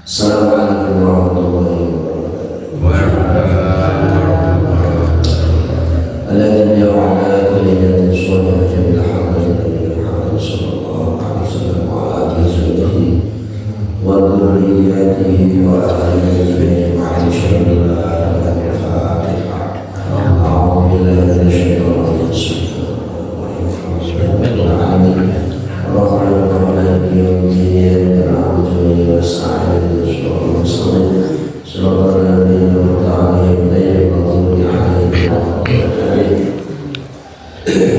Assalamualaikum warahmatullahi wabarakatuh. Alladhi ya'ala kulliyatin sholihatin bilhamdulillah Muhammad sallallahu alaihi wasallam wa ala alihi wa dhurriyyatihi wa alihi wa sahbihi al-Fatiha. A'udzu billahi minasy syaithanir rajim. Rahmanir rahim yawmiddin na'budu wa nasta'inu ihdinas siratal ladzina an'amta 'alaihim ghairil maghdubi 'alaihim waladdallin.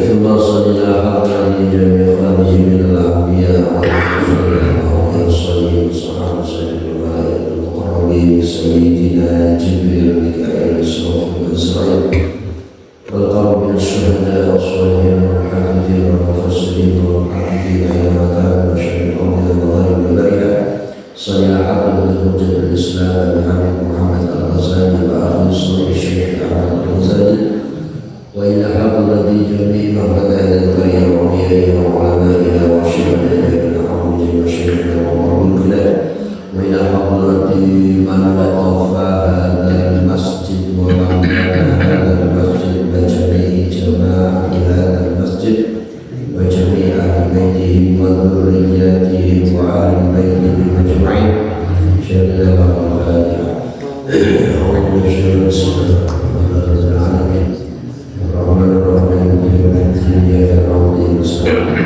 Thumma sallallahu alaihi jami'a khalihi minal anbiya wal mursalin wa sahbihi sayyidil muqarrabin sayyidina Jibril Mikail Israfil Azrail wal qawmin syuhada was-shalihin wal hafidhin wal mufassirin wal hafidhin ayamatan wa syai'un min al-ghaib al-baria sallallahu alaihi Islam Habib Muhammad Al-Ghazali wa ahli sunnah Syekh Ahmad Al-Ghazali wa ila hadrati jami'i mabadi al-qaryah wa miyaiha wa ulama'iha wa syuhada'iha wa syaikhina wa mawlana wa ila hadrati man waqafa hadal masjid wa man bana hadal masjid wa jami'i jama'ati hadal masjid wa jami'i ahli baitihi wa dhurriyyatihi wa ahli baitihi ajma'in. Syadallahu al-Fatiha. A'udzu billahi minasyaitonir rajim. Rahmanir rahim iyyaka na'budu wa iyyaka nasta'in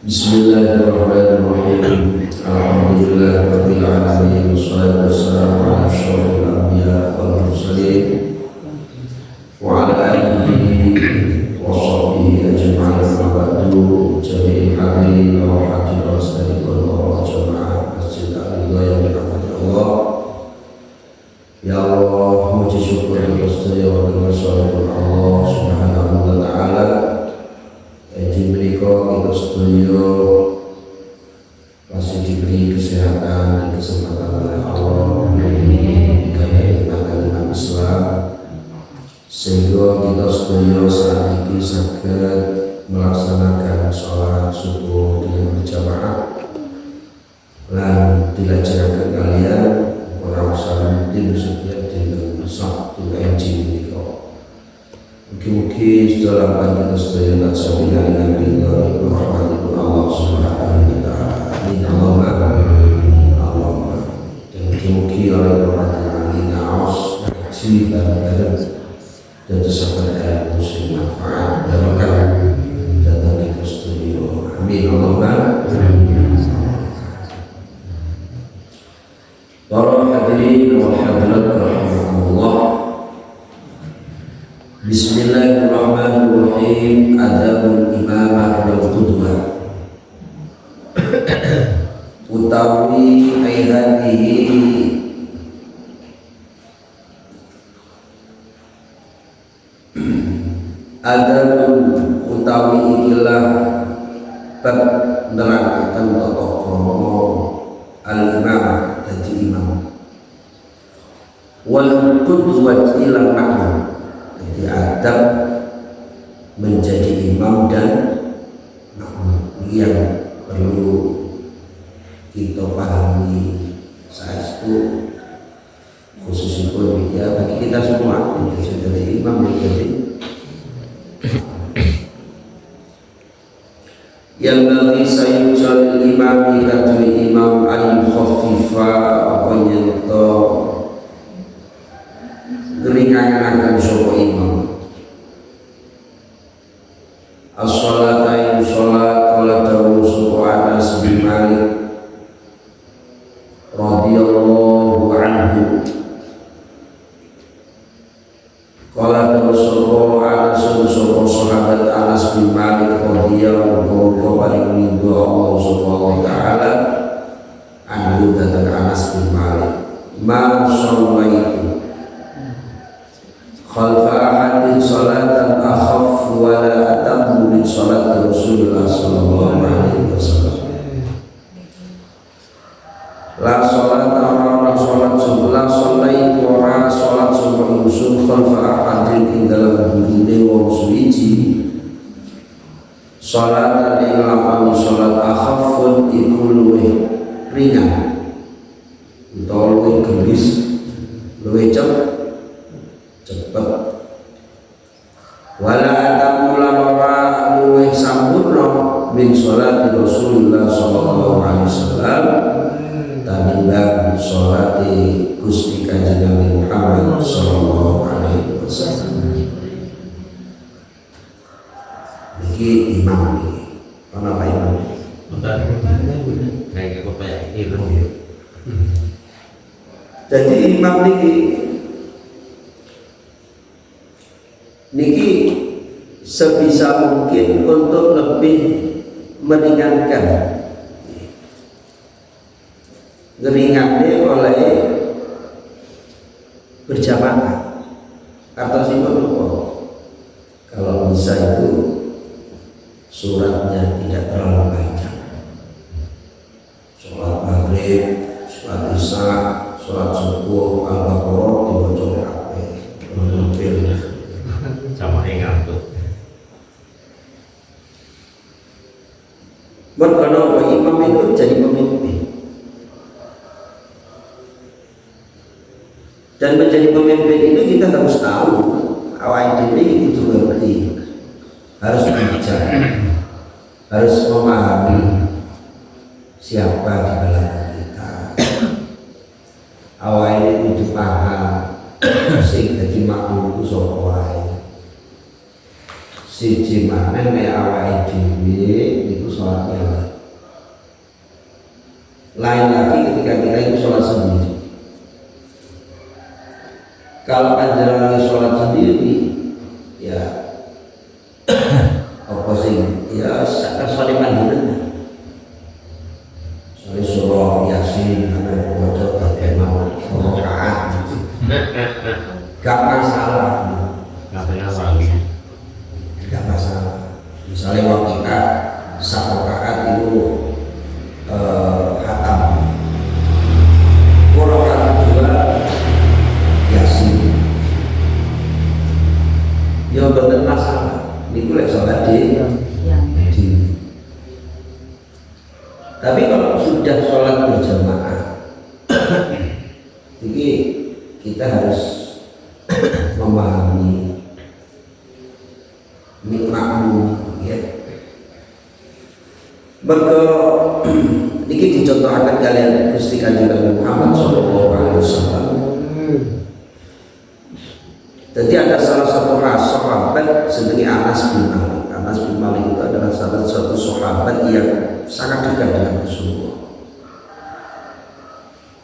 Bismillahirrahmanirrahim. Alhamdulillahirabbil alamin wassalatu wassalamu ala asyrofil anbiya wal mursalin wa ala alihi wa sahbihi ajma'in wa ba'du. Jami'il hadirin wa hadirat astagfirullah jamaah masjid al-Hidayah Allah. Ya Allah, muji syukur atas sedaya kebesaran Allah Subhanahu wa taala. Di menika kita setuju masih diberi kesehatan dan kesempatan oleh Allah dikatakan agama Islam, sehingga kita setuju saat ini sakit melaksanakan sholat subuh dengan berjamaah dan dilaksanakan kalian orang salutin setiap dengan Sabtu Enjil menika. Mugi-mugi setelah kita setuju dan sabila Nabi Allah Subhanahu wa taala. Allahumma dan mugi-mugi oleh rahmat Allah naos haji dan tersabar ilmu muslim manfaat barokah datang kita setuju. Amin Allahumma. Para hadirin wal hadirat rahimakumullah. Bismillahirrahmanirrahim. Adabul imamah wal qudwah utawi ayatihi adabul utawi ikilah bab nerangkan tata krama al-imamah dadi imam wal qudwah ila makna. Jadi adab menjadi imam dan makmum yang perlu kita pahami saat itu, khususnya ya bagi kita semua yang sudah jadi imam menjadi yang bagi sayucal imam dikatui imam al-khafifa apa nyentuh geringan-geringan sopo imam as-salata yang sholat kala dawu sopo Anas bin Malik radhiyallahu anhu kala dawu sopo Anas sopo sahabat Anas bin Malik radhiyallahu anhu Allah subhanahu wa ta'ala anhu datang Anas bin Malik ma sallaitu khalfa ahadin salatan akhaf wa la atammu min salat Rasulullah sallallahu alaihi wasallam. La salat orang salat sebelah salai ora salat sebelah usul khalfa ahadin ing dalam burine wong suwi siji salat ing lapan salat akhafun iku luwih ringan utawa luwih gelis luwih cepet wala atamulan ora luwih sampurna min salat Rasulullah sallallahu alaihi wasallam tanimbang salat Gusti Kanjeng Nabi Muhammad sallallahu alaihi wasallam. Iki imam iki. Ana apa imam? Kayak apa ya? Ilmu. Jadi imam niki sebisa mungkin untuk lebih meringankan oleh berjamaah atau simpan kalau bisa itu suratnya tidak terlalu panjang. Sholat maghrib, sholat isya, sholat subuh, al-baqarah dibaca kabeh. Sama yang ngantuk. Mergo imam itu jadi pemimpin. Dan menjadi pemimpin itu kita harus tahu awal diri itu ngerti, harus bijak, harus memahami siapa di belakang kita. Awal ini itu paham, sing dadi makmum itu sapa wae. Siji maneh nek awake dhewe niku salat bareng. Lain lagi ketika kita itu sholat sendiri. Kalau panjenengan sholat sendiri, ya apa sih? Ya sakasane panjenengan. Soale surah Yasin ana waca kabeh mau rakaat. Gak masalah. Katanya lagi. Gak masalah. Misalnya waktu kita satu rakaat itu hatam. Rakaat kedua Yasin. Ya bener masalah. Niku lek salat di. Tapi kalau sudah sholat berjamaah, ini kita harus memahami makmum, ya. Ini dicontohkan kalian Gusti Kanjeng Nabi Muhammad SAW. Jadi ada salah satu sahabat sebagai Anas bin Malik. Anas bin Malik itu adalah salah satu sahabat yang sangat dekat dengan Rasulullah.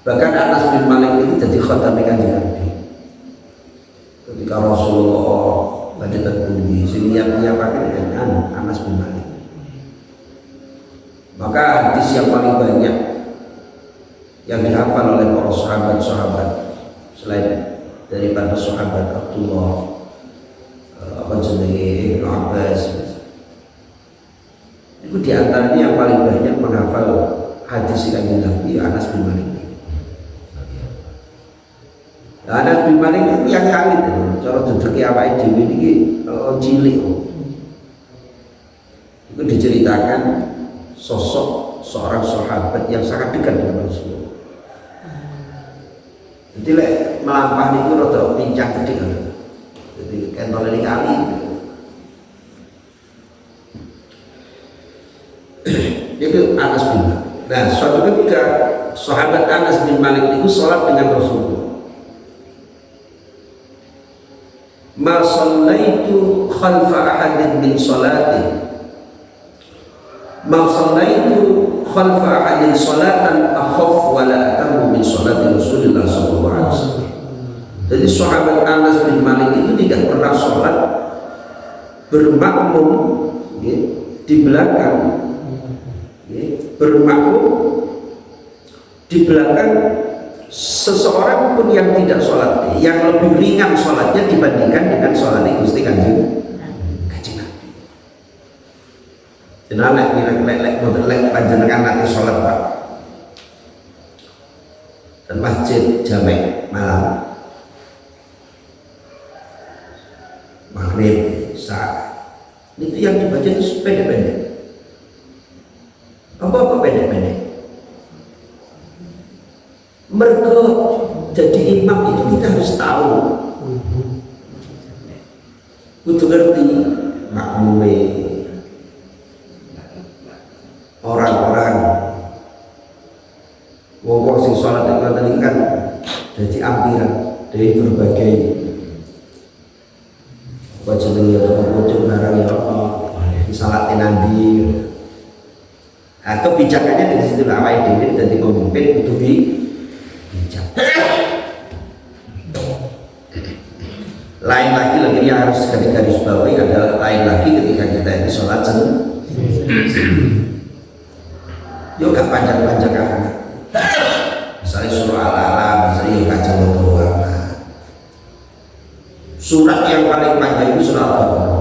Bahkan Anas bin Malik ini jadi khatam Kanjeng Nabi. Ketika Rasulullah pada terpuji, sehingga pakai dengan Anas bin Malik. Maka hadis yang paling banyak yang dihafal oleh para sahabat-sahabat selain daripada sahabat Abdullah Ibnu Abbas, itu diantaranya yang paling banyak menghafal hadis Kanjeng Nabi Anas bin Malik. Anas bin Malik itu yang alit, cara duduke awake dhewe iki cilik. Itu diceritakan sosok seorang sahabat yang sangat dekat dengan Rasulullah. Jadi lek melampah niku rada pincang gede kan. Jadi kentol ini kali. Itu Anas bin Malik. Nah, suatu ketika sahabat Anas bin Malik itu sholat dengan Rasulullah. Ma shallaitu khalfa ahadin min sholati. Ma shallaitu khalfa ahadin sholatan akhaf wa la atamu min sholati Rasulullah sallallahu alaihi wasallam. Jadi sahabat Anas bin Malik itu tidak pernah sholat bermakmum, ya, di belakang, ya, bermakmum di belakang seseorang pun yang tidak sholat, yang lebih ringan sholatnya dibandingkan dengan sholat Gusti Kanjeng Nabi. Jenengan lek panjenengan nanti sholat Pak dan masjid jamek malam maghrib, isya, Itu yang dibaca itu pendek-pendek. Apa pendek-pendek? Mergo jadi imam itu kita harus tahu, kudu ngerti makmume orang-orang wong sing sholat itu kan jadi ampiran dari berbagai wajah ya wujud barang ya salat nanti. Nah, kebijakannya di situ lah awake dhewe dadi pemimpin kudu bijak. Lain lagi yang harus garis bawahi adalah lain lagi ketika kita ini sholat yuk gak panjang-panjang amat. Misalnya surah Al-Alaq, misalnya yuk baca doa. Surat yang paling panjang itu surah Al-Baqarah.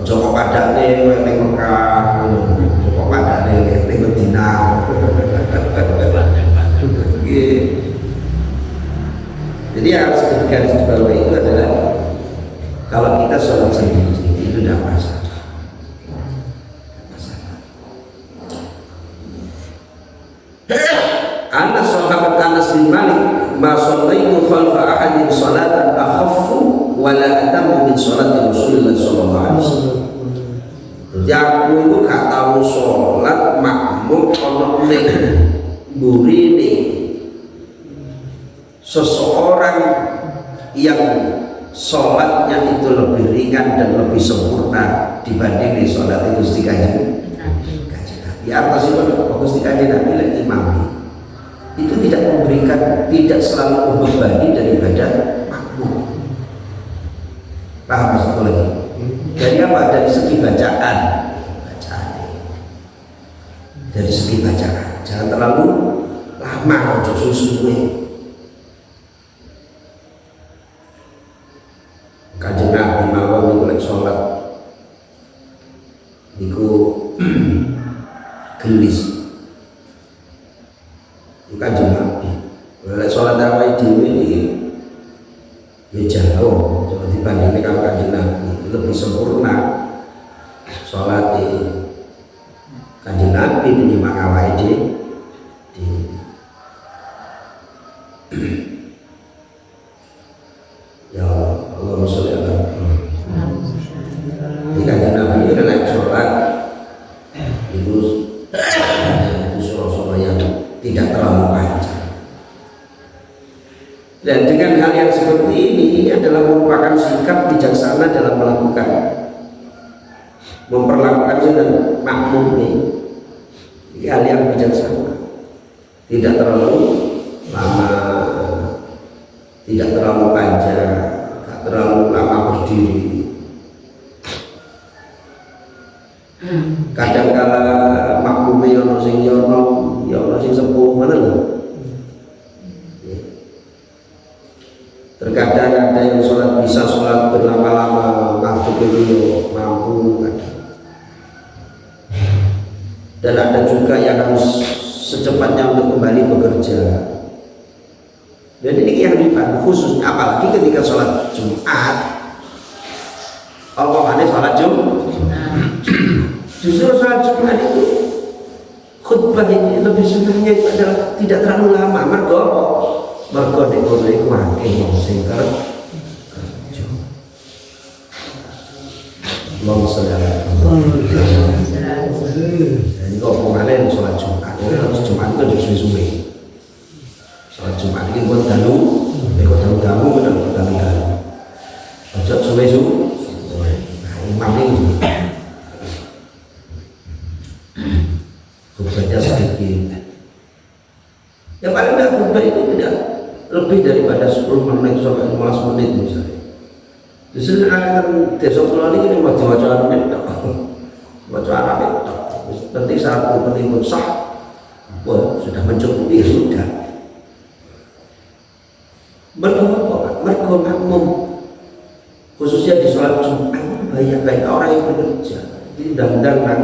Joko padane ning Mekah, joko padane ning Madinah. Jadi yang harus garis bawah itu adalah kalau kita sholat sendiri itu tidak masalah. Anas sahabat Anas bin Malik, ma shallaitu khalfa ahadin sholatan akhaffu wa la atamu min sholati Rasulullah sallallahu alaihi wasallam. Jadi aku itu gak tahu sholat makmum ono ning burine seseorang yang sholatnya itu lebih ringan dan lebih sempurna dibanding di sholat itu Gusti Kanjeng Nabi. Atas itu Gusti Kanjeng Nabi lagi imam itu tidak selalu membebani daripada makmum. Paham maksudku lagi? Dari apa? Dari segi bacaan. Dari segi bacaan, jangan terlalu lama ojo susu. Kanjeng Nabi mawon niku lek salat niku gelis. Kanjeng Nabi lek salat awake dhewe iki ya jauh dibandingkan karo Kanjeng Nabi, lebih sempurna salat Kanjeng Nabi tinimbang awake dhewe. Ya Allah sholli ala Muhammad. Kanjeng Nabi itu naik sholat itu surah-surah yang tidak terlalu panjang. Dan dengan hal yang seperti ini adalah merupakan sikap bijaksana dalam memperlakukan dengan makmum ini. Hal yang bijaksana, tidak terlalu lama, tidak terlalu panjang, tidak terlalu lama berdiri. Kadang kala makmumnya ono sing nyono, ya ono sing sepuh mana lho. Terkadang ada yang sholat bisa sholat berlama-lama, ngantuk dulu mampu. Dan ada juga yang harus secepatnya untuk kembali bekerja. Dan ini yang dibantu khususnya apalagi ketika sholat Jumat. Allah hanya sholat Jumat. Justru sholat Jumat itu khutbah ini lebih sunnahnya itu adalah tidak terlalu lama. Mergo dikono iku akeh wong sing kerja. Allahumma sholli ala Muhammad. Jadi kok pengalaman sholat Jumat, Jumat itu harus suwe-suwe. Sholat Jumat ini buat dalu, buat dalu, ojo suwe-suwe. Nah, imam ini khutbahnya sedikit. Ya paling tidak khutbah itu tidak lebih daripada 10 menit sampai 15 menit misalnya. Justru akan desa pulau ini wajah-wajah menit, wajah menit. Nanti saat penting pun sah, wah sudah mencukupi sudah. Mergo makmum khususnya di sholat Jumat banyak orang yang bekerja. Jadi undang-undang kan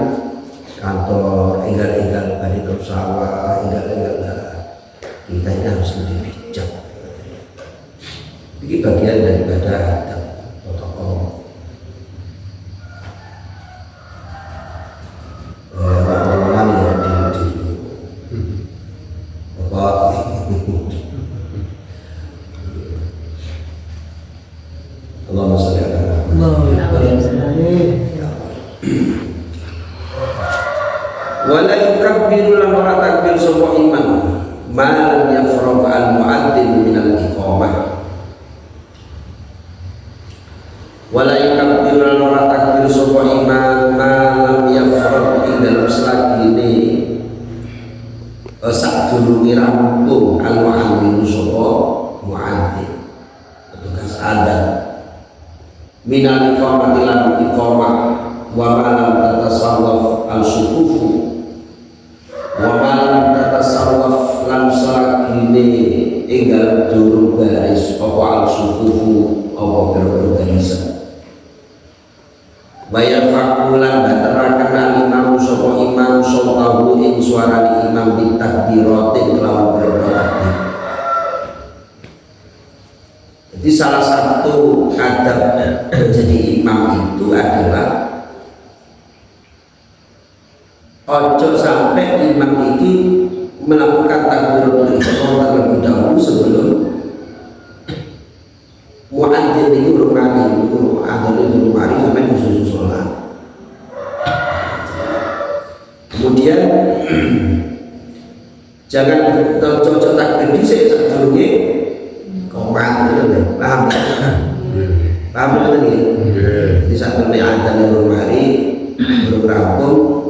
kantor, enggal-enggal balik ke sawah, enggal-enggal kita ini harus lebih bijak. Ini bagian daripada protokol. Allahumma sholli ala wala yukabbiru lan ora takbir sapa imam ma lam yafragh al mu'adzin min al iqamah wala yukabbiru lan ora takbir sapa imam ma lam yafragh ing dalam selagine sadurunge rampung al mu'adzin sapa mu'adzin petugas adat min al iqamah lan iqamah wa ma lam tatasawwaf al sufufu wa malam tatasawwaf lan salagine enggal durung baris apa al-sufufu apa berbarisan bayar fakulan baterakan al-imam sapa imam sautahu ing suarani imam bitakbiratin kelawan bertakbir. Jadi salah satu adab jadi imam itu adalah ojo sampai imam ini melakukan takbiratul ihram terlebih dahulu sebelum muadzin itu rumani sampai khusus sholat. Kemudian jangan cocok takbir dhisik sadurunge komat itu paham itu nih. Di saat ini adzan rumani belum rampung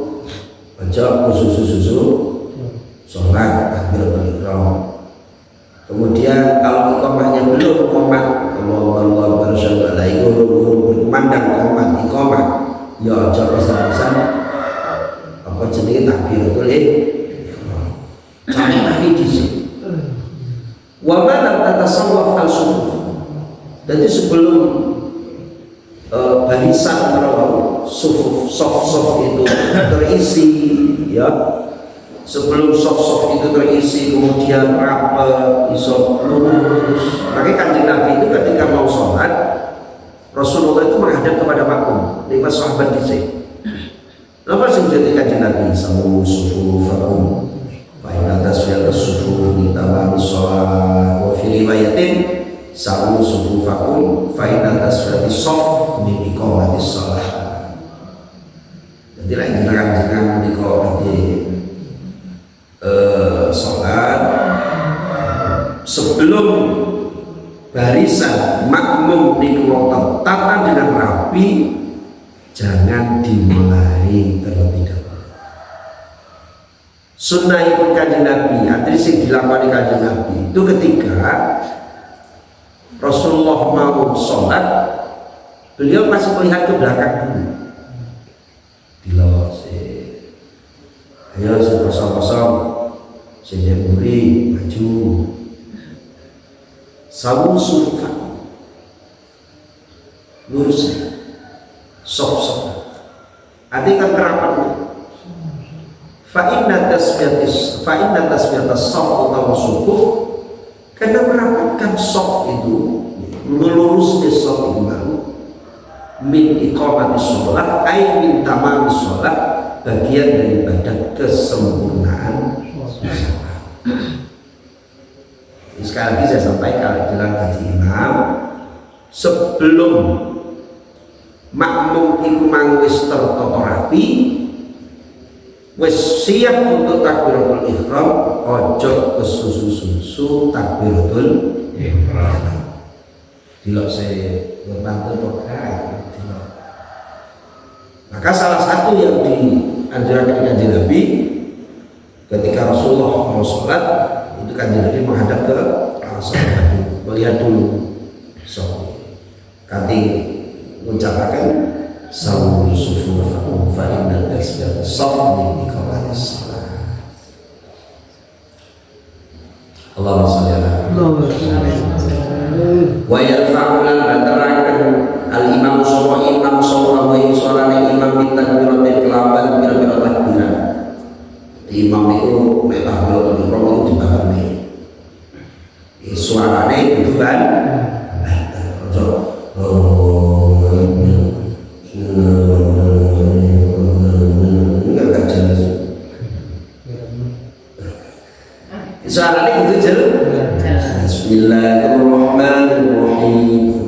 ojo susu sholat takbiratul ihram. Kemudian kalau iqamahnya belum komat Allah bersyukur lagi berkumandang komat iqamah ya ojo pesan apa jenenge takbiratul ihram sampai lagi di sini wa ma lam tatasawwaf al sufuf. Jadi sebelum barisan atau soft itu terisi ya, sebelum soft itu terisi kemudian rapet iso lurus. Makanya Kanjeng Nabi itu ketika mau sholat Rasulullah itu menghadap kepada makmum 5 sahabat dhisik. Napa sing jadi Kanjeng Nabi sawu sufufakum fa inna tasfiyatus sufuf min tamamis shalah wa fi riwayatin sawu sufufakum fa inna tasfiyatis shaf min iqamatis shalah. Jadi lagi jangan diqamati sholat sebelum barisan makmum niku tata dengan rapi, jangan dimulai terlebih dahulu. Sunnahipun Kanjeng Nabi, artinya sing dilakoni Kanjeng Nabi itu ketika Rasulullah mau sholat, beliau masih melihat ke belakang dulu. Ayo kosong-kosong, sejak buri maju. Sawu sufufa lurus, sok. Artinya kerapat. Fa inna tasbiyatas saf atau sufuf, karena merapatkan saf itu meluruskan saf itu baru min iqamatis sholat ay min tamamis sholat, bagian daripada kesempurnaan sholat. Sekali lagi saya sampaikan dalam gaji imam, sebelum makmum itu wis tertata rapi, wis siap untuk takbiratul ihram, ojo kesusu takbiratul ihram. Dilok saya berbantu pokai. Maka salah satu yang dianjurkan Kanjeng Nabi ketika Rasulullah mau sholat itu Kanjeng Nabi menghadap ke para sahabat, melihat dulu kanti mengucapkan sawu sufufakum fa inna tasbiyatas saf min iqamatis shalah. Allahumma sholli ala wa yarfa'ulan batarakan al-imam sallallahu alaihi wasallam imam bitakbiratil kelaban bira-bira takbiran. Imam itu takbiratul ihram itu dibakane. Suarane itu kan enggak jelas. Suarane itu jelas. Bismillahirrahmanirrahim.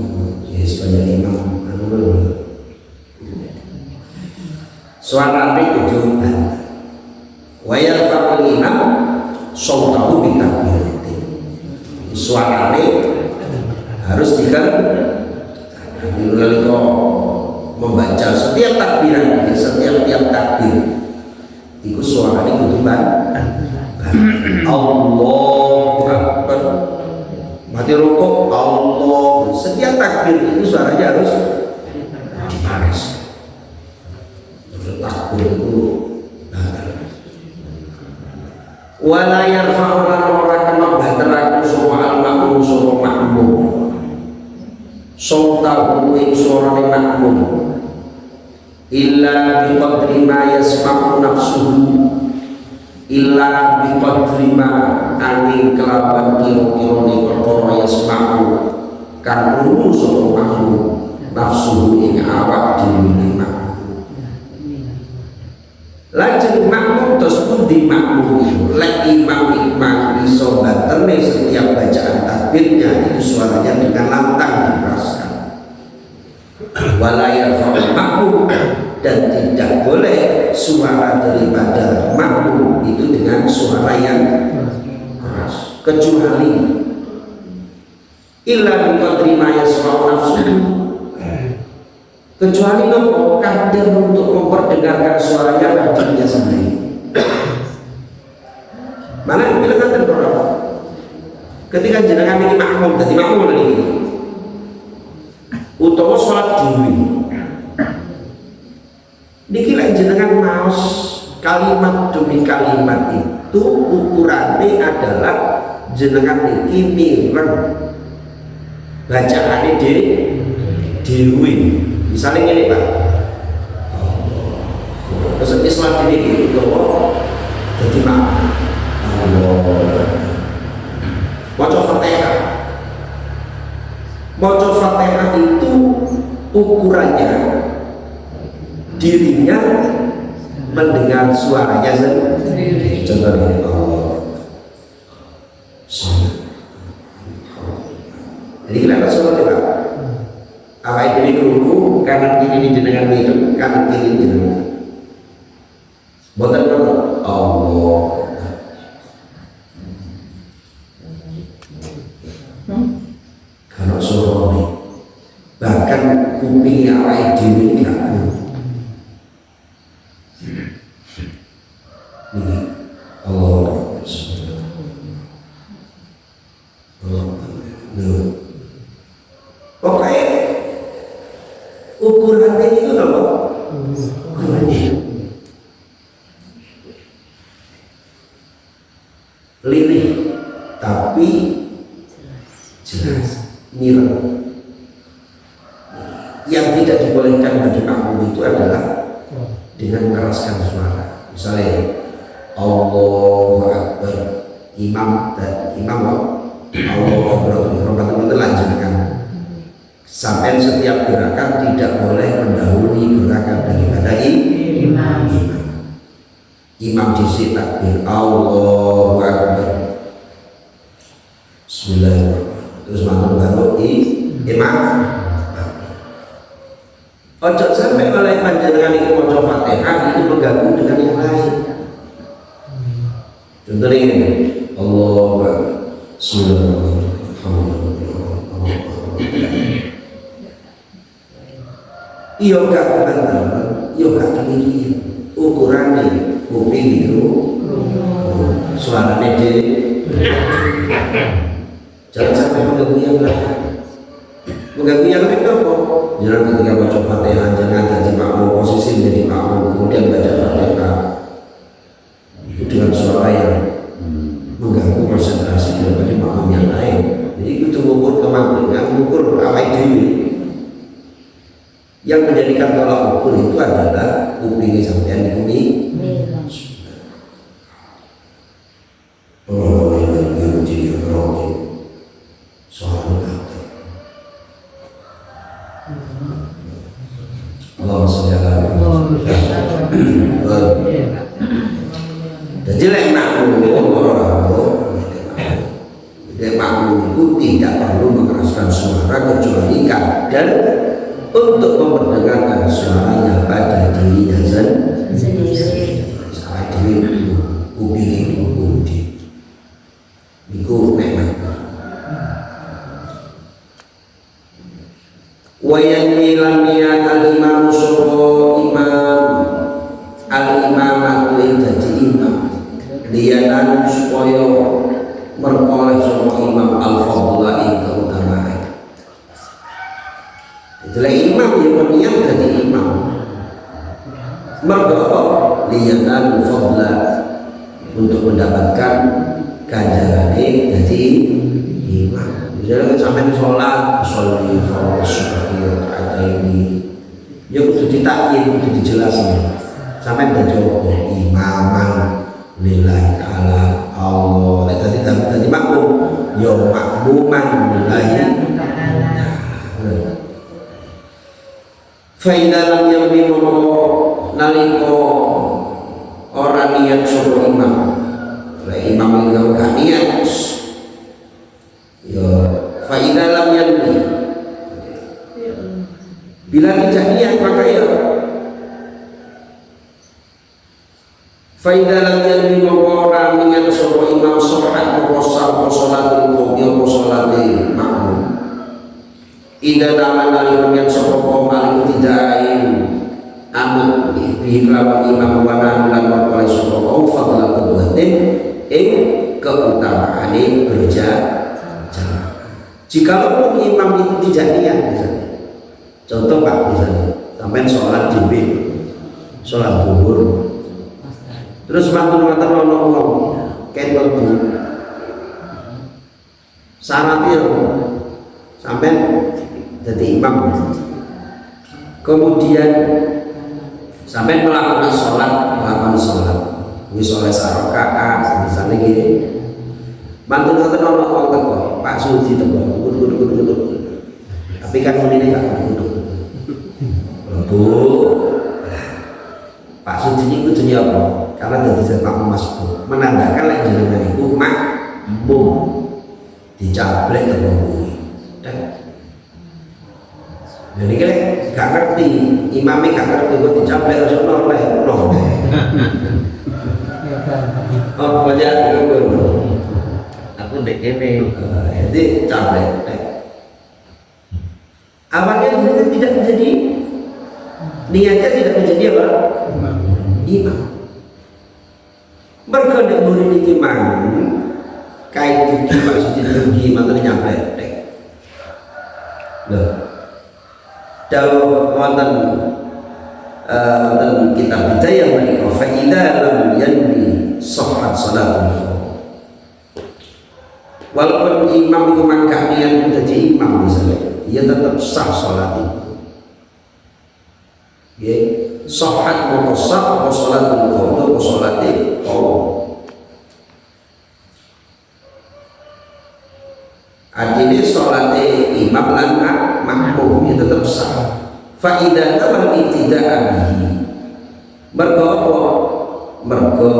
saya imam suara itu wayar fakul imam sautahu bitakbiratin suara harus lalu membaca setiap takbiran setiap takbir itu suaranya kudu Allahu Akbar mati rukuk Allah setiap takbir itu suaranya harus dipares takbir itu wala yarfa'u ora kena bateraku sapa al-ma'mum sapa makmum sautahu ing suarane makmum illa biqadri ma yasma'u nafsuhu illa biqadri ma angin kelawan kira-kira ni perkara yasma'u kan krungu sapa makmum nafsuhu ing awak dhewe lajeng makmum tersebut di makmum lek imam iso batene setiap bacaan takbirnya itu suaranya dengan lantang dikeraskan walaya makmum dan tidak boleh suara daripada makmum itu dengan suara yang keras kecuali illa biqadri ma yasma'u nafsuhu kecuali nopo kadang untuk memperdengarkan suaranya dirinya sendiri. Mana bila kata berapa? Ketika jenengan ini makmum, jadi makmum lagi. Utawa sholat diri. Dikira jenengan maos kalimat demi kalimat itu ukurannya adalah jenengan ini mireng bacaannya dewi. Misalnya ini Pak, terus Islam ini itu jadi makmum. Maca Fatihah itu ukurannya dirinya mendengar suaranya sendiri. Contohnya jadi kenapa seperti Pak? Apa itu dulu kanan kiri jenengan itu kanan kiri jenengan. Boten Allah. Kalau suara ini bahkan kuping awake dhewe iki gak ini Allah pokoknya ukuran itu apa? Lirih tapi jelas mirip. Yang tidak dibolehkan bagi makmum itu adalah dengan mengeraskan suara. Misalnya Allahu Akbar, imam dan imam Allahu Akbar itu lanjutkan sampai setiap gerakan tidak boleh mendahului gerakan daripada imam. Imam disi takbir Allahu Akbar, Bismillahirrahmanirrahim. Terus makmum baru imam. Ojo sampai oleh panjenengan itu maca Fatihah itu mengganggu dengan yang lain. Contohnya ini Allahu Akbar, iya gak bener, iya gak keliru. Ukurannya kuping itu suaranya di jangan sampai mengganggu yang lain. Mengganggu yang lain apa? Jangan ketika baca Fatihah jangan jadi makmum posisi menjadi makmum kemudian baca Fatihah itu dengan suara yang mengganggu konsentrasi daripada makmum yang lain. Jadi itu mengukur kemampuan, mengukur awake dhewe. Yang menjadikan tolak ukur itu adalah kuping sampean di bumi. Oh, yang jadi roh soal Allah SWT dan jelek makmum itu tidak perlu mengeraskan suara kecuali kadang untuk memperdengarkan suaranya pada dirinya sendiri. Saat diri kuping budi niku nikmat. Wa yanmilan niat al-imam sapa imam al-imamah ing dadi imam liyanan supaya merkoleh sapa imam al-fadla ing keutamaan. Itulah imam yang berniat jadi imam. Mergo liyanan fadla untuk mendapatkan ganjaran jadi imam. Misalnya sampai sholat, sholli farasuki ada ini, ya kudu ditakyin, kudu dijelasin. Sampai menjawab imaman lillahi ta'ala Allah. Tadi makmum, ya makmuman lillahi ta'ala. Faidalam yang dimomong naliko orang niat suruh imam. Imam itu gak niat. Ya faidalam yang bila tidak niat maka ya faidalam yang dimomong orang niat suruh imam sholat mengkosal sholatul qawmi sholatul makmum. Ida nama nalikam yang sopoko malik tidain anu bihiklawan imam wana dan berkolai sopoko fadla kebuatin keutamaan berjamaah. Jikalau imam itu tidak niat misalnya, contoh Pak misalnya sampai sholat jibin, sholat zuhur, terus mantul-mantul nolong kain batu, syaratnya sampai jadi imam, kemudian sampai melakukan sholat, misalnya sarakaat, misalnya gini, mantul-mantul nolong teko, Pak Suci teko, tapi kan ini nggak Bu, Pak Suci ini kudunya apa? Karena dari sepak masuk menandakan lagi dengan itu makmum dicaplek terlalu. Jadi kan gak ngerti, imamnya gak ngerti kok dicaplek harus noleh. Oh banyak aku dek ini. Jadi caplek. Awalnya tidak menjadi niatnya tidak menjadi apa? Imam. Berkedek murid imam kait dugi maksudnya dugi materi nyampe. Loh. Dalam wonten kitab Bidayah menika fa idza lam yanwi sahhat salatul. Walaupun imam itu mangka niat menjadi imam misalnya, ia tetap sah salat itu. Ya, sahhat wa sah wa salatul qaum wa salatil qaum. Artinya salat imam lan makmum itu tetap sah. Fa idza tamal ibtida'an bihi. Mergo apa? Mergo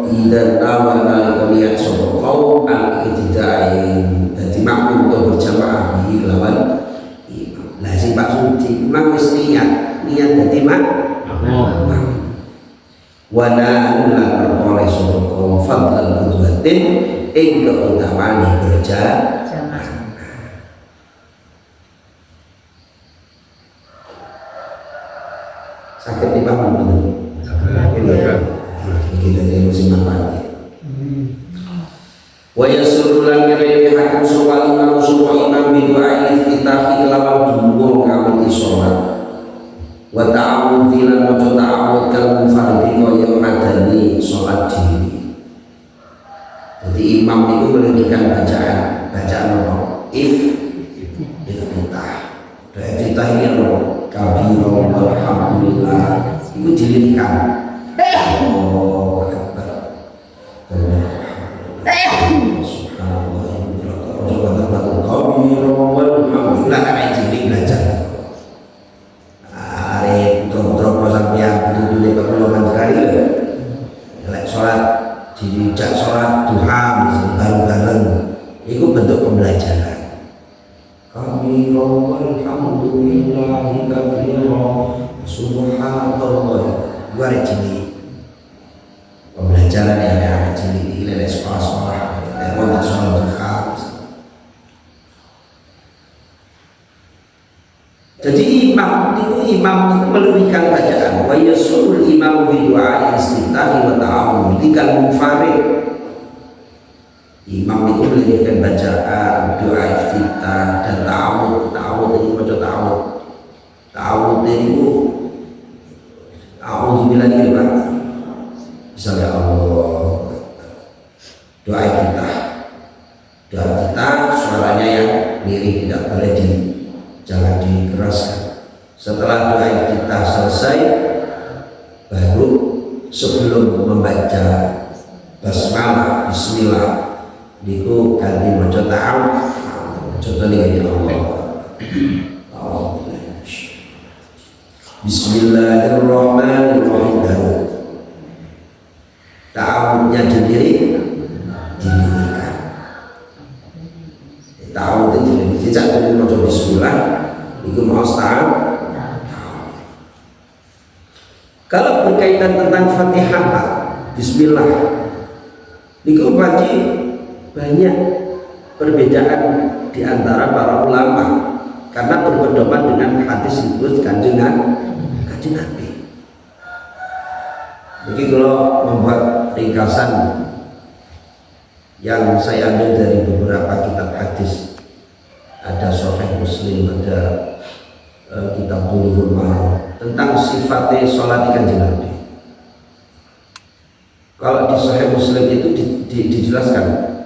idza tamal niat sapa kaum al-ibtida'in dadi makmum untuk berjamaah bihi lawan imam. Lah si Pak Suci memang wis niat dadi makmum. Wa lan perkoleh sapa kaum fadlan qudwatin ing keutamaan berjamaah. Sakit dipaham betul. Kita jadi musim manfaat. Wa yasrulan ngene hakim soal imam bidu'a iftitah kelawan dungo kami sholat. Wa ta'awudz lan maca ta'awudz kal fardhi kaya madani sholat diri. Jadi imam itu melirikan bacaan apa? Iftitah. Dan iftitah ini apa? Kabiro alhamdulillah itu dilirikan. Oh Akbar. Subhanallah. Kabiro alhamdulillah karena jilik belajar. Are putra-putra sampeyan dudune perkuluman sekali lho. Lek salat dijak salat duha bareng-bareng iku bentuk pembelajaran. Kabiro alhamdulillah كثيرا سبحان الله. Gua cilik pembelajaran yang ada cilik di wilayah sekolah-sekolah wonten soal khas. Jadi imam itu melebihkan bacaan. Wa yasul imam bi du'a istitahi wa ta'awun dikal munfarid. Imam itu melebihkan bacaan, doa iftitah dan ta'awud. Ta'awud itu baca ta'awud. Ta'awud itu a'udzubillahi minasyaitonir rajim. Misalnya Allah, doa iftitah. Doa iftitah suaranya yang miring, tidak boleh jangan dikeraskan. Setelah doa iftitah selesai, baru sebelum membaca basmalah, bismillah, niku ganti maca ta'awud. Contohnya ya Allah. Bismillahirrahmanirrahim. Ta'awudnya didirikan. Ta'awud itu tidak boleh maca bismillah, niku mau ta'awud. Kalau berkaitan tentang Fatihah, bismillah, niku wajib banyak perbedaan di antara para ulama karena berpedoman dengan hadis itu kanjeng Nabi. Jadi kalau membuat ringkasan yang saya ambil dari beberapa kitab hadis, ada Sahih Muslim, ada kitab Bulughul Maram tentang sifatnya sholat kanjeng Nabi. Kalau di Sahih Muslim itu dijelaskan.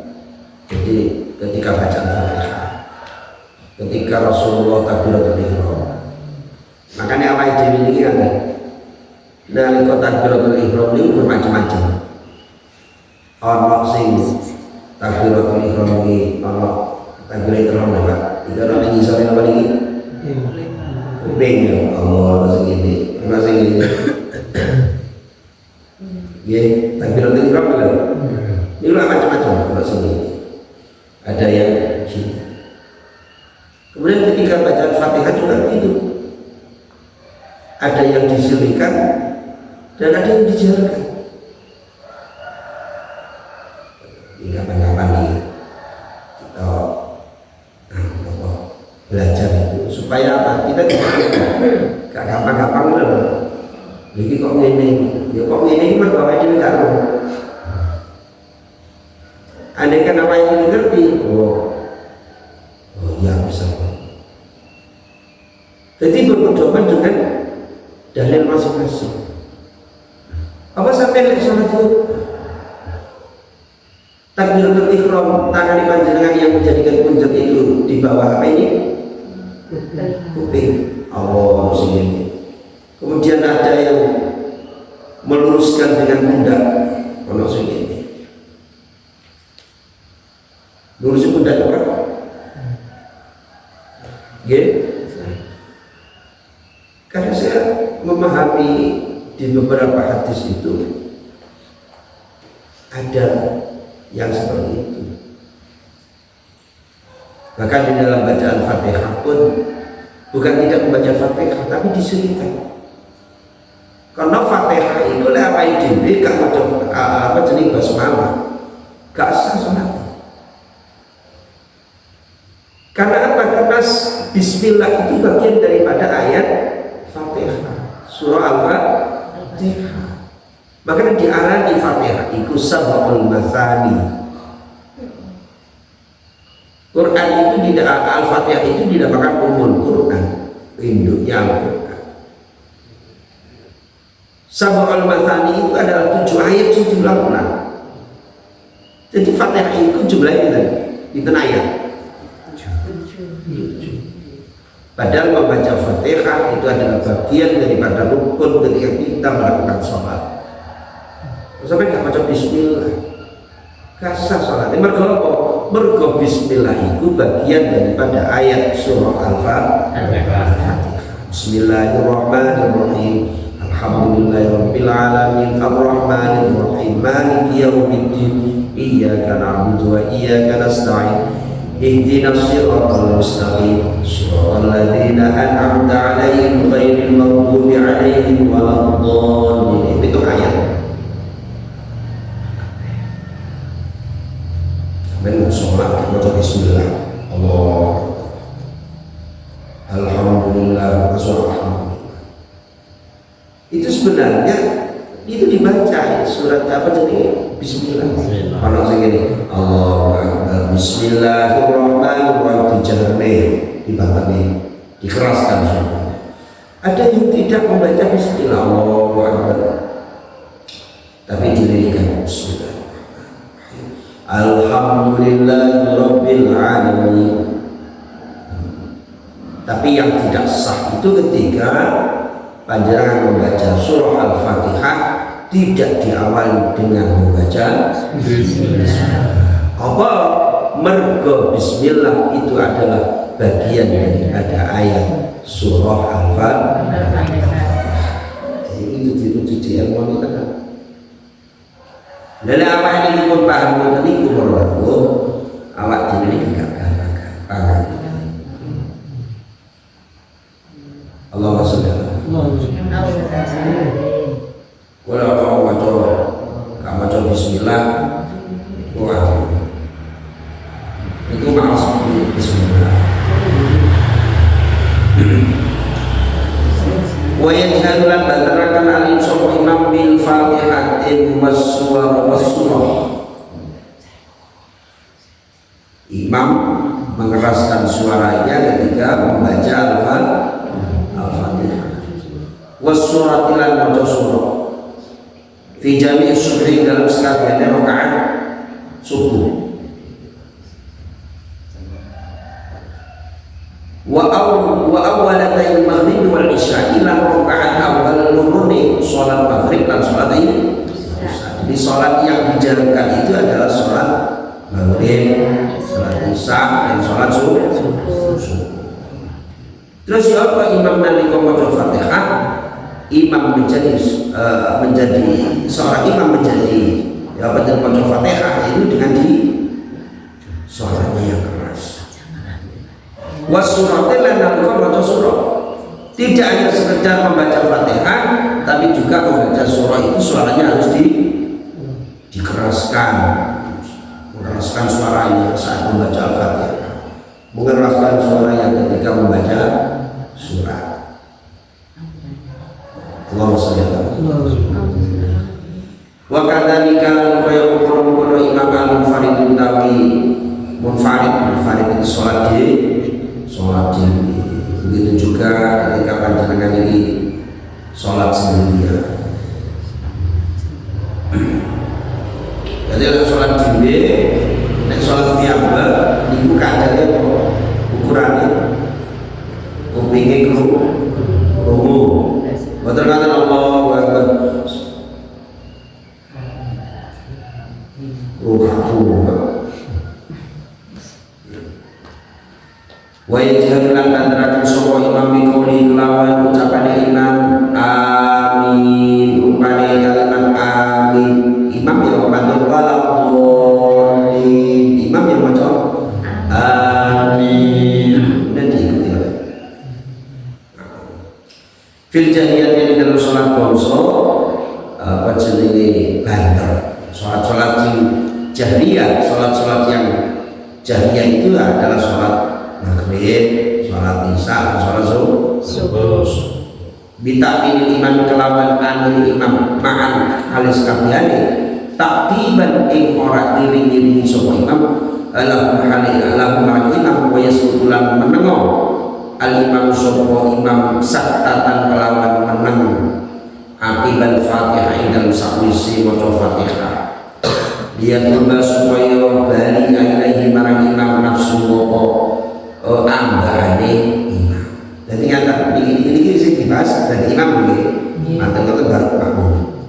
Jadi ketika bacaan Fatihah, ketika Rasulullah takbiratul ihram, makanya awake dhewe niki kan nalika takbiratul ihram niku bermacam-macam. Ana sing takbiratul ihram iki ana takbiratul ihram Pak. Iki ana ning isore apa niki? Kuping ya Allah sing iki. Ana sing iki. Nggih, takbiratul ihram lho. Niku macam-macam kalau sini. Ada yang gini. Kemudian ketika bacaan Fatihah juga begitu. Ada yang disirrikan dan ada yang dijaharkan. Ini kapan-kapan nih kita belajar itu supaya apa? Kita gak gampang-gampang loh. Jadi kok ini, ya kok ini berbawa ini karo. Andai kan apa yang dimengerti, oh ya bisa. Jadi berpedoman dengan dalil masing-masing. Apa sampai lek sholat itu takbiratul ihram tangan panjenengan yang menjadikan puncat itu di bawah apa ini? Kuping. Allah sini. Kemudian ada yang meluruskan dengan pundak. Allah sini. Lurusin pundak apa? Ya. Karena saya memahami di beberapa hadis itu ada yang seperti itu. Bahkan di dalam bacaan Fatihah pun bukan tidak membaca Fatihah, tapi disirikan. Karena Fatihah itu apa ide, gak macam apa jenis basmalah, gak sah sholat. Karena apa? Karena bismillah itu bagian daripada ayat Fatihah, surah Al-Fatihah. Maka diarani Fatihah itu sab'ul mathani. Quran itu tidak, Al-Fatihah itu dinamakan Ummul Quran, induknya Al-Quran. Sab'ul mathani itu adalah 7 ayat sejumlah ulang. Jadi Fatihah itu jumlahnya itu ayat. Padahal membaca Fatihah itu adalah bagian daripada rukun ketika kita melakukan sholat. Sampai nggak baca Bismillah, kasar sholat. Mergo Bismillah itu bagian daripada ayat surah Al-Fatihah. Bismillahirrahmanirrahim. Alhamdulillahirabbil alamin arrahmanirrahim maliki yaumiddin iyyaka na'budu wa iyyaka nasta'in ihdinas siratal mustaqim Shiratal ladzina an'amta 'alaihim ghairil maghdubi 'alaihim waladdallin. Itu ayat. Men sholat baca bismillah. Allah. Alhamdulillah wassalatu. Itu sebenarnya itu dibaca surat apa jadi bismillah. Kalau segini Allahu Akbar bismillahirrahmanirrahim dijarne dibangun dikeraskan suaranya. Ada yang tidak membaca bismillah Allahu Akbar tapi dilirikan bismillah. Alhamdulillahirabbil alamin. Tapi yang tidak sah itu ketika panjenengan membaca surah Al-Fatihah tidak diawali dengan membaca bismillah. Apa? Mergo bismillah itu adalah bagian daripada ayat surah Al-Fatihah. Itu di ilmu kita kan. Lalu apa yang pun paham tadi kumur awak jadi tidak paham. Allah SWT. Kalau kamu baca bismillah, wah, itu malas bismillah. Wa yajhadulan badarakan alim sopo imam bil fatihatin wassurah. Imam mengeraskan suaranya ketika membaca Al-Fatihah. Wassuratilan maca surah fi jami' subhi dalam sekalian rakaat subuh. Wa awwalatay maghrib wal isya ila rakaat awal luruni salat maghrib dan salat isya. Di salat yang dijalankan itu adalah salat maghrib, salat isya dan salat subuh. Terus apa imam nalika maca Fatihah, imam menjadi seorang imam menjadi apa dan maca Fatihah itu dengan di suaranya yang keras. Wasuratil nalika maca surah. Tidak hanya sekedar membaca Fatihah, tapi juga membaca surah itu suaranya harus dikeraskan. Mengeraskan suaranya saat membaca Al-Fatihah. Mengeraskan suaranya ketika membaca surah. Allahumma shalli ala wa kadzalika qala imam al-munfarid tawi munfarid itu salat begitu juga ketika panjenengan ini salat sendirian. Jadi salat dhewe nek salat piyambak niku kadare ukurannya kupinge krungu. Betul kata Allahu Akbar. Wa yajharu lan antarakan sapa imam bi qouli kelawan ucapane imam amin rupane kalimat amin. Imam yang membantu walaupun imam yang maca amin dan diikuti oleh fil jahiyah yang dalam sholat bangsa apa jenenge banter. Sholat jahriyah, sholat yang jahriyah itu adalah sholat maghrib, sholat isya, sholat subuh. Bitakmil imam kelawan anil imam ma'an alis kabiyane taktiban ing ora diring-iringi sapa imam alam ma'al imam wa yasqutulan menengo al imam sapa imam saktatan kelawan meneng akibal Fatihah ing sakwise maca Fatihah. Dia coba supaya bali ilahi marang imam nafsu apa ambane imam. Jadi nyata ini sing dibahas dari imam iki. Manten kok baru makmum.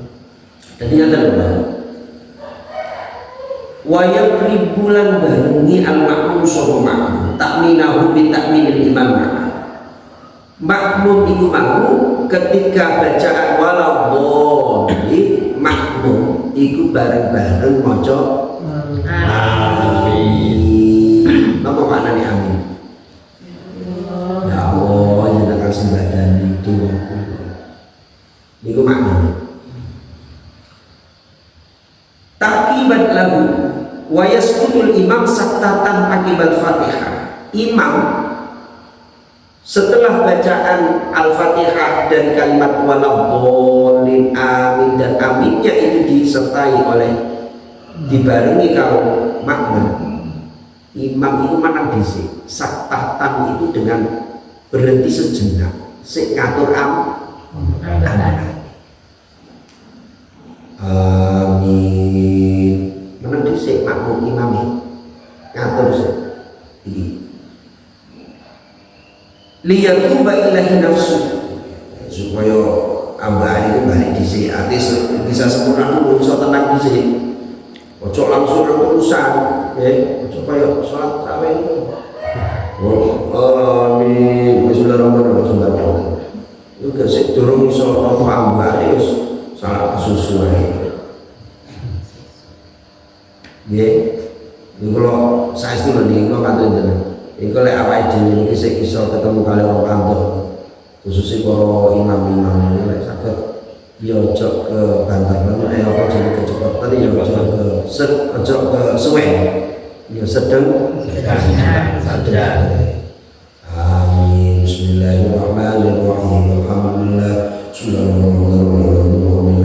Jadi nyata lho. Wa yaqribulan barengi al makmum sapa makmum takminahu bi takminil imam. Makmum iku makmum ketika bacaan waladdallin makmum iku bareng-bareng maca amin. Apa maknane amin? itu niku maknanya. Takibat lagu wa yasqutul imam saktatan akibal Fatihah. Imam setelah bacaan Al-Fatihah dari kalimat waladhdallin amin dan aminnya itu disertai oleh dibarengi kalau makna, imam itu manang dhisik saktatan itu dengan berhenti sejenak sik ngatur amin menang dhisik makmum imam ngatur sik iki liyatuba ilahi nafsu supaya ambah itu balik dhisik ati bisa sempurna dulu iso tenang dhisik ojo langsung urusan ojo kaya salat tarawih amin bismillahirrahmanirrahim itu gak sik durung iso apa ambah wis salat susu ae nggih niku lho saestu lho niku katun jenengan iku lek awake dhewe iki sik iso ketemu kali wong kantor khususnya para imam-imam ini lek saged ya ojo ke bantaran apa jenenge kecepatan ya ojo ke suwen ya sedeng saja. Amin. Bismillahirrahmanirrahim. Alhamdulillah. Bismillahirrahmanirrahim.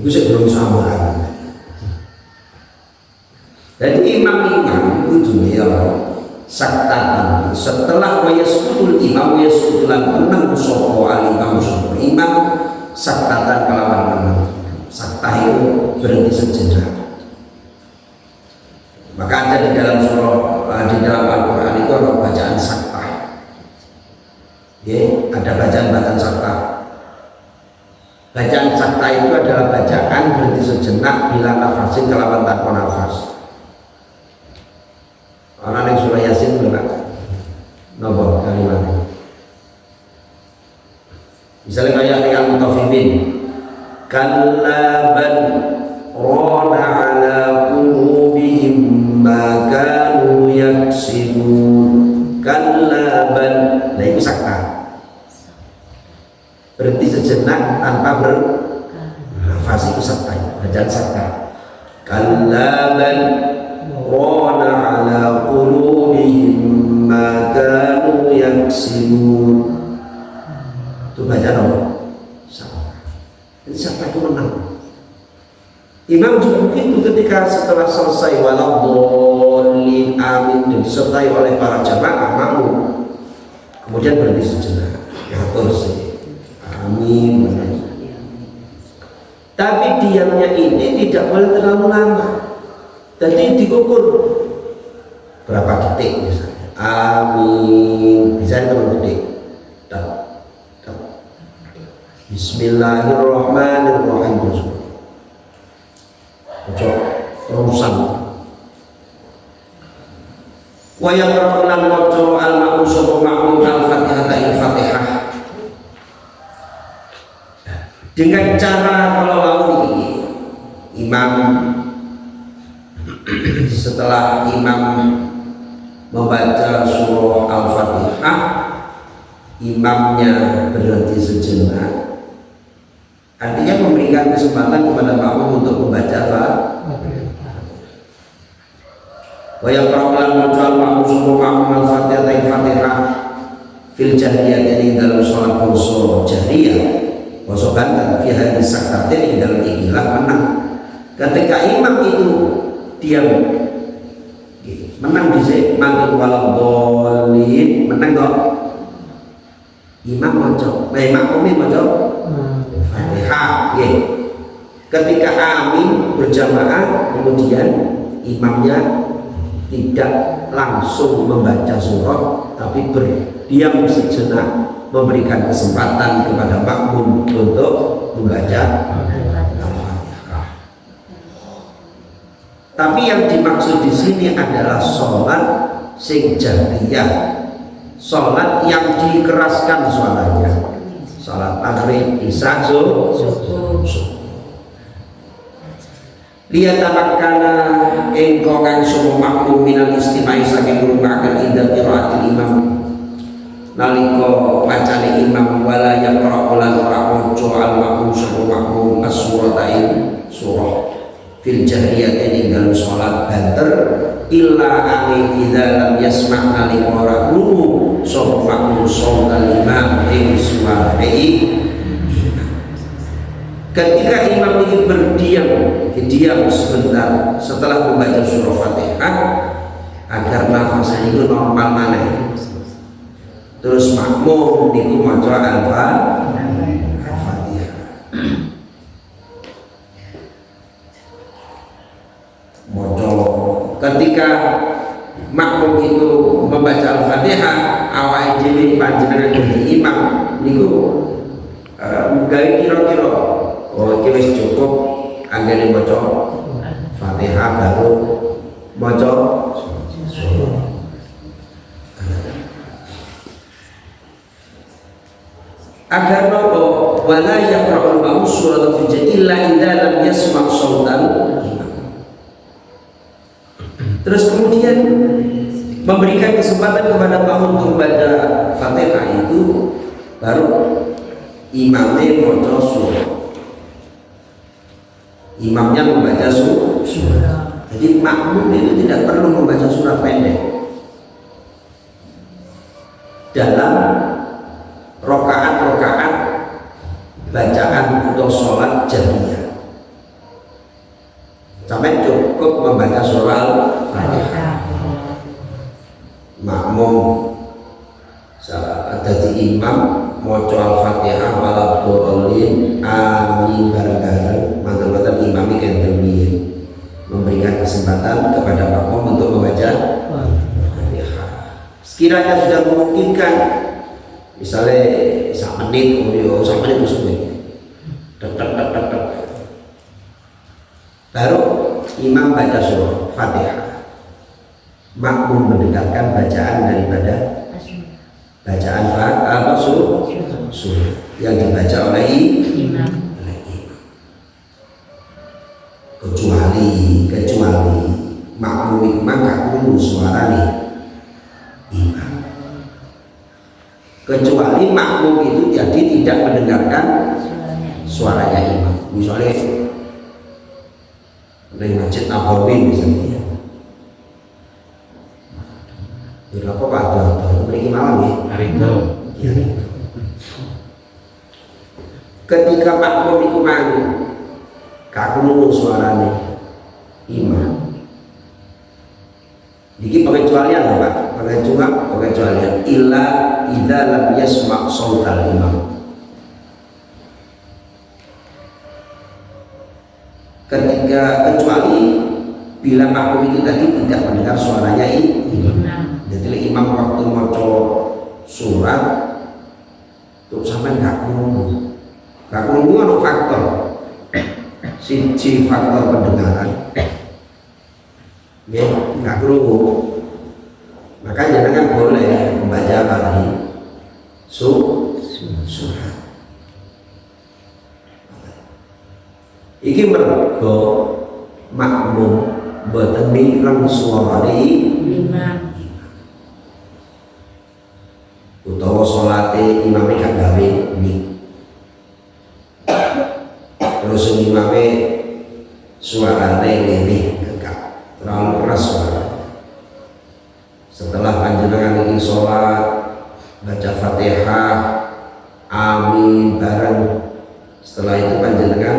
Itu saya belum sama. Jadi imam-imam itu ya saktatan setelah wayaskutul imam wayaskutulan menang sopo al-imam sopo imam saktatan kelawan menang saktah itu berhenti sejenak. Maka ada di dalam surah di dalam Al-Quran itu ada bacaan saktah ya, ada bacaan saktah. Bacaan saktah itu adalah bacaan berhenti sejenak bila nafasin kelawan tanpa nafas. Orang yang surah Yasin belum nopo kalimatnya. Misalnya kayak yang mutafimin, kalla bal rana ala qulubihim ma kanu yaksibun. Kalla bal, nah itu sakta. Berhenti sejenak tanpa bernafas itu sakta. Bacaan sakta. Kalla bal rana ala qulubihim ma kanu yaksibun. Itu bacaan apa? Sakta. Jadi sakta itu menang. Imam juga begitu ketika setelah selesai waladhdallin amin dan disertai oleh para jamaah makmum, kemudian berhenti sejenak ngatur sih amin. Tapi diamnya ini tidak boleh terlalu lama. Jadi diukur berapa detik misalnya. Amin. Bisa berapa detik? Bismillahirrahmanirrahim. Ojo terusan. Wa yaqra'ulan wajo al-ma'mum sapa ma'mum al-Fatihah al-Fatihah. Dengan cara kalau lalu ini imam setelah imam membaca surah Al-Fatihah, imamnya berhenti sejenak. Artinya memberikan kesempatan kepada makmum untuk membaca wa yaqra'ulan wajal makmum sapa makmum al-Fatihah al-Fatihah fil jahriyah ini dalam sholat bangsa jahriyah wasokan dan fiha disaktatin dalam ikilah menang. Ketika imam itu diam menang dhisik mangkul waladhdallin menang kok imam maca makmum maca Fatihah ya. Ketika amin berjamaah kemudian imamnya tidak langsung membaca surah tapi berdiam sejenak memberikan kesempatan kepada makmum untuk membaca Al-Fatihah. Tapi yang dimaksud di sini adalah sholat sing jahriyah, sholat yang dikeraskan suaranya. Salat maghrib, isya, subuh. Liyatamakkana engkau kan semua makmum minal istimai saking ngrungokaken indah qiraatil imam nalika macane imam wala yaqra lan ora maca al-ma'mum sapa makmum as-suratain surah fil jahriyah ing dalam salat banter illa ani idza lam yasma' nalika ora krungu sapa makmum salat imam ing suara ketika imam ini berdiam sebentar setelah membaca surah Fatihah agar nafasnya itu normal maneh. Terus makmum niku maca Al-Fatihah. Maca ketika makmum itu membaca Al-Fatihah awake dhewe panjenengan dadi imam niku gawe kira-kira oh iki wis cukup anggere maca Fatihah baru maca surah. Agar nopo wala yaqra'ul ma'mum surat al-fajr illa idza lam yasma' sautan. Terus kemudian memberikan kesempatan kepada makmum untuk membaca Fatihah itu baru imamnya maca surah. Imamnya membaca surah. Jadi makmum itu tidak perlu membaca surah pendek dalam rokaat bacaan untuk sholat jahriyah. Sampai cukup membaca surah Al-Fatihah. Makmum dadi imam maca Al-Fatihah waladhdallin amin bareng-bareng mantan-mantan imam iki memberikan kesempatan kepada makmum untuk membaca Fatihah. Sekiranya sudah memungkinkan misalnya sak menit suwe baru imam baca surah Fatihah, makmum mendengarkan bacaan daripada bacaan surah yang dibaca oleh imam. Kecuali makmum imam gak krungu suarane imam. Kecuali makmum itu jadi tidak mendengarkan suaranya imam. Misalnya di Masjid Nabawi misalnya, ya apa Pak Abdul memiliki malam ya? Hari itu. Ketika makmum itu manggung, kaku suaranya imam. Jadi pengecualian loh Pak, pengecualian illa idza lam yasma' sautal imam. Ketika kecuali bila makmum itu tadi tidak mendengar suaranya imam. Jadi imam waktu maca surat tuh sampai gak krungu. Gak krungu ada faktor. Siji faktor pendengaran. Ya, gak krungu. Maka jangan boleh membaca tadi surat. Iki mergo makmum boten mireng suarane imam. Utawa salate imame gak gawe mik. Terus imame suarane lirih gegak, terlalu keras suara. Setelah panjenengan iki salat baca Fatihah amin bareng, setelah itu panjenengan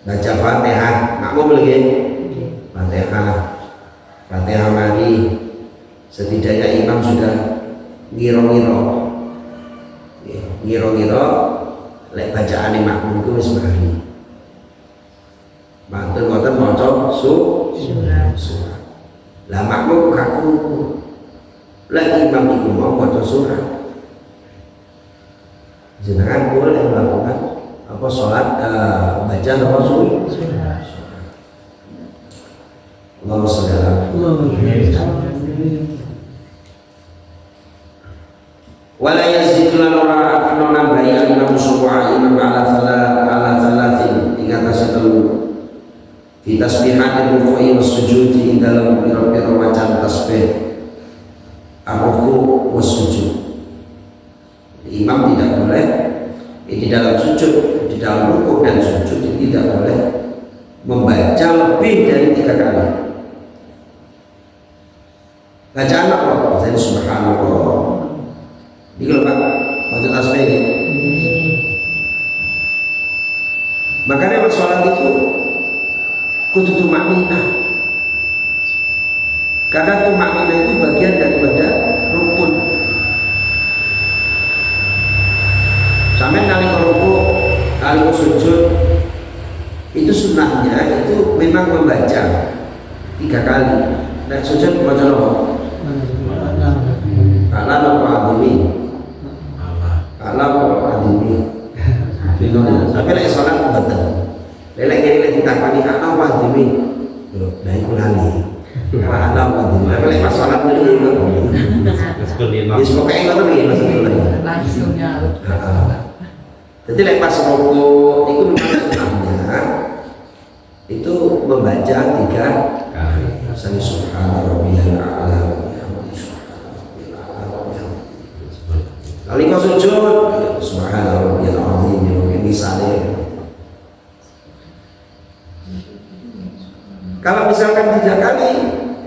baca Fatihah makmum lagi Fatihah mari setidaknya imam sudah ngiro-ngiro lek bacaan makmum itu wis mari mantun ngoten maca surah. Lah makmum kaku lek imam iku mau maca surah jenengan boleh melakukan apa sholat baca apa surah. Allahumma sholli ala wala yaziduna ora nambahi imam subuh imam ala salatin ing atas telu fi tasbihatil ruku'i was sujudi dalam pira-pira macam tasbih ar-ruku' was sujud dalam sujud, di dalam rukuk dan sujud tidak boleh membaca lebih dari 3 kali. Bacaan apa? Bacaan subhanallah. Ini kalau Pak, waktu tasbih ini. Makanya pas sholat itu kudu tumakninah. Karena tumakninah itu bagian daripada rukun. Sampai kali rukuk, kali sujud, itu sunnahnya itu memang membaca 3 kali. Nah sujud baca apa? Alam apa adimi? Alam apa adimi? Tapi lek sholat betul. Lek ngene ditakoni alam apa adimi? Nah iku lali. Alam apa adimi? Tapi lek pas sholat dulu. Wis pokoke ngono iki maksudnya. Langsung ya. Jadi lek pas rukuk itu memang sunnahnya itu membaca 3 kali. Misalnya subhana rabbiyal a'la wa bihamdihi subhana rabbiyal a'la wa bihamdihi. Kali kau sujud subhana rabbiyal azim misalnya. Kalau misalkan 3 kali,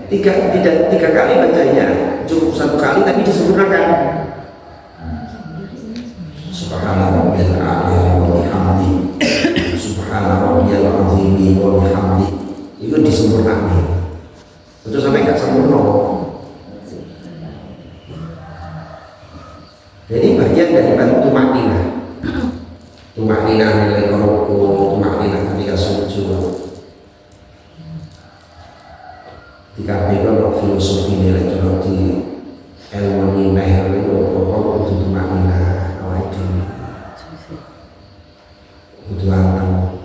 tidak 3 kali bacanya, cukup 1 kali tapi disempurnakan. Subhana rabbiyal a'la wa bihamdihi subhana rabbiyal azim wa bihamdihi. Itu disempurnakan. Itu sampai nggak sempurna. Jadi bagian daripada tumakninah. Tumakninah nilai rukuk, tumakninah ketika sujud. Dikatakan filosofi nilai kalau di ilmu nilai itu pokok itu tumakninah awal itu. Itu anteng.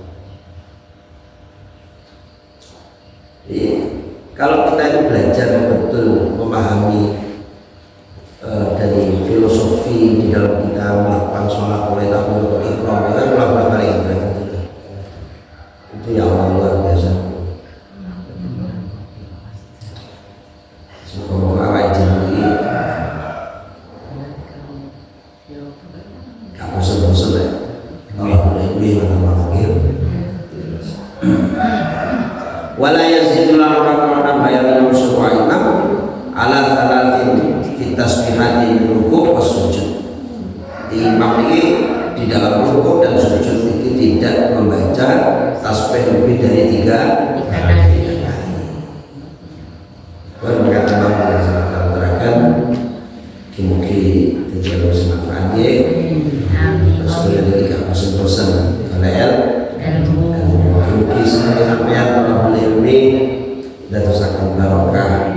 Kalau kita itu belajar betul memahami dari filosofi di dalam kita melakukan sholat mulai takbiratul ihram itu berapa kali itu yang luar biasa. Semoga awal jadi gak bosan-bosan ya. Kalau boleh beli mana wala yazidul orang bayar musuh imam ala salatin fi tasbihati rukuk was sujud. Imam ini di dalam rukuk dan sujud itu tidak membaca tasbih lebih dari 3 kali. Baru berkata Imam yang terakan mungkin tidak harus manfaat dia. Terus kemudian tidak bosan-bosan kalau mungkin sebenarnya sampai kalau beli ini dan terus akan barokah